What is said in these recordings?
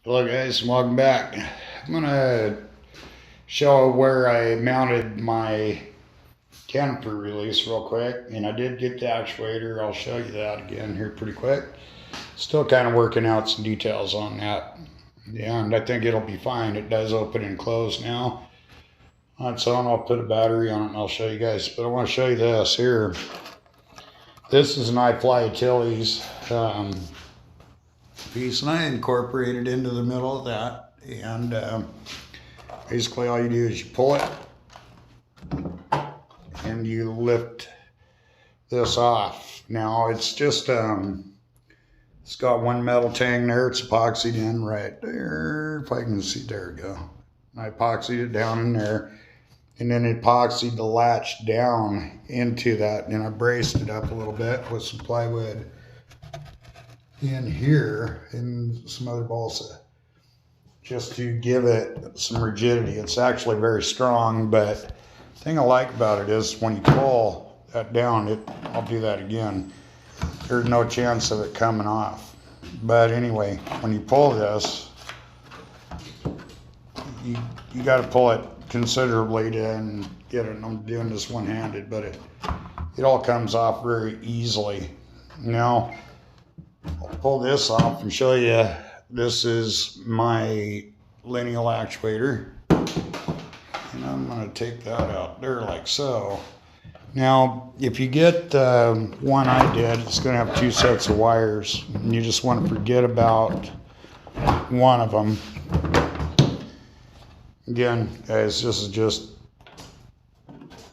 Hello guys, welcome back. I'm gonna show where I mounted my canopy release real quick, and I did get the actuator. I'll show you that again here pretty quick. Still kind of working out some details on that. Yeah, and I think it'll be fine. It does open and close now. On its own, I'll put a battery on it and I'll show you guys. But I want to show you this here. This is an iFly Utilities piece, and I incorporated into the middle of that. And basically all you do is you pull it and you lift this off. Now it's just it's got one metal tang there. It's epoxied in right there. If I can see, there we go. I epoxied it down in there, and then epoxied the latch down into that, and I braced it up a little bit with some plywood in here and some other balsa just to give it some rigidity. It's actually very strong, but the thing I like about it is when you pull that down, I'll do that again, there's no chance of it coming off. But anyway, when you pull this, you got to pull it considerably to get it. I'm doing this one-handed, but it all comes off very easily. Now I'll pull this off and show you. This is my lineal actuator, and I'm going to take that out there like so. Now, if you get the one I did, it's going to have two sets of wires, and you just want to forget about one of them. Again, guys, this is just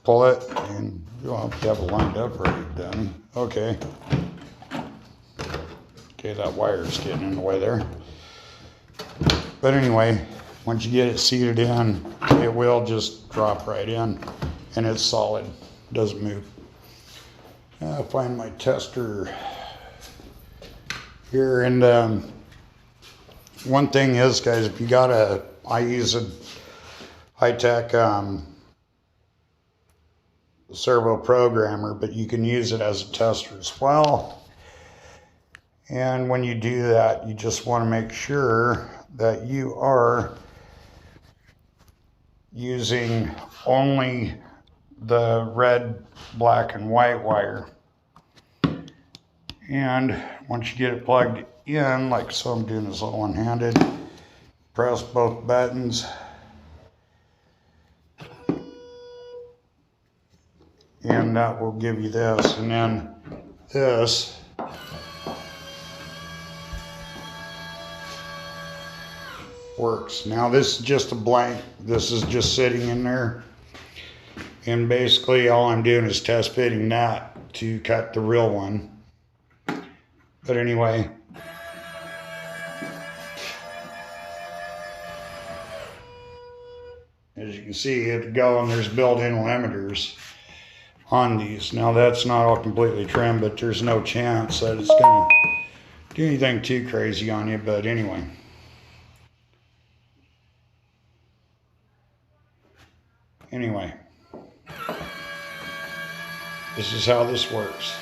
pull it, and you'll have it lined up right then. Okay, that wire's getting in the way there. But anyway, once you get it seated in, it will just drop right in, and it's solid. Doesn't move. I'll find my tester here. And one thing is, guys, if you got I use a high-tech servo programmer, but you can use it as a tester as well. And when you do that, you just want to make sure that you are using only the red, black, and white wire. And once you get it plugged in, like so, I'm doing this all one-handed, press both buttons, and that will give you this. And then this works. Now this is just a blank. This is just sitting in there. And basically all I'm doing is test fitting that to cut the real one. But anyway, as you can see, it go, and there's built-in limiters on these. Now that's not all completely trimmed, but there's no chance that it's going to do anything too crazy on you. But anyway, this is how this works.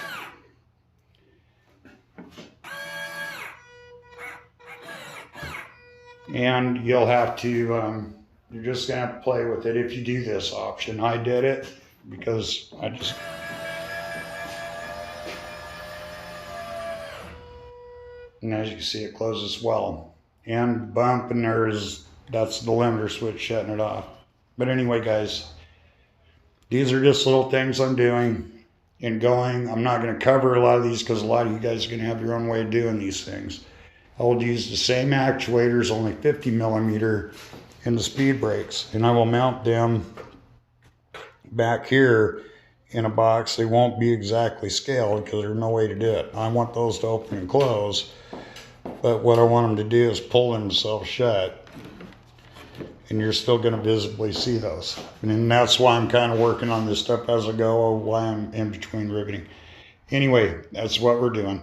And you'll have to, you're just going to have to play with it if you do this option. I did it because I just, and as you can see, it closes well. And bump, and that's the limiter switch shutting it off. But anyway, guys, these are just little things I'm doing and going. I'm not going to cover a lot of these because a lot of you guys are going to have your own way of doing these things. I will use the same actuators, only 50 millimeter, in the speed brakes, and I will mount them back here in a box. They won't be exactly scaled because there's no way to do it. I want those to open and close, but what I want them to do is pull themselves shut, and you're still going to visibly see those. And that's why I'm kind of working on this stuff as I go, or why I'm in between riveting. Anyway, that's what we're doing.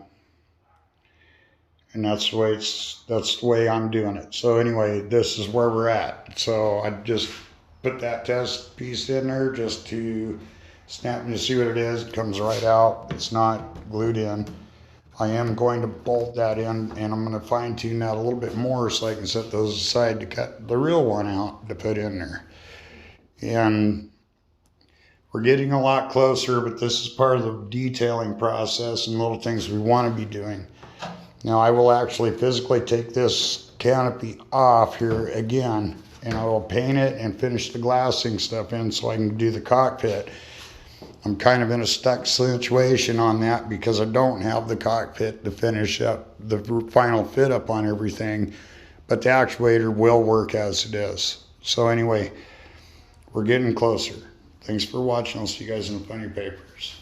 And that's the way I'm doing it. So anyway, this is where we're at. So I just put that test piece in there just to snap and to see what it is. It comes right out. It's not glued in. I am going to bolt that in, and I'm going to fine tune that a little bit more so I can set those aside to cut the real one out to put in there. And we're getting a lot closer, but this is part of the detailing process and little things we want to be doing. Now I will actually physically take this canopy off here again, and I will paint it and finish the glassing stuff in so I can do the cockpit. I'm kind of in a stuck situation on that because I don't have the cockpit to finish up the final fit up on everything, but the actuator will work as it is. So anyway, we're getting closer. Thanks for watching. I'll see you guys in the funny papers.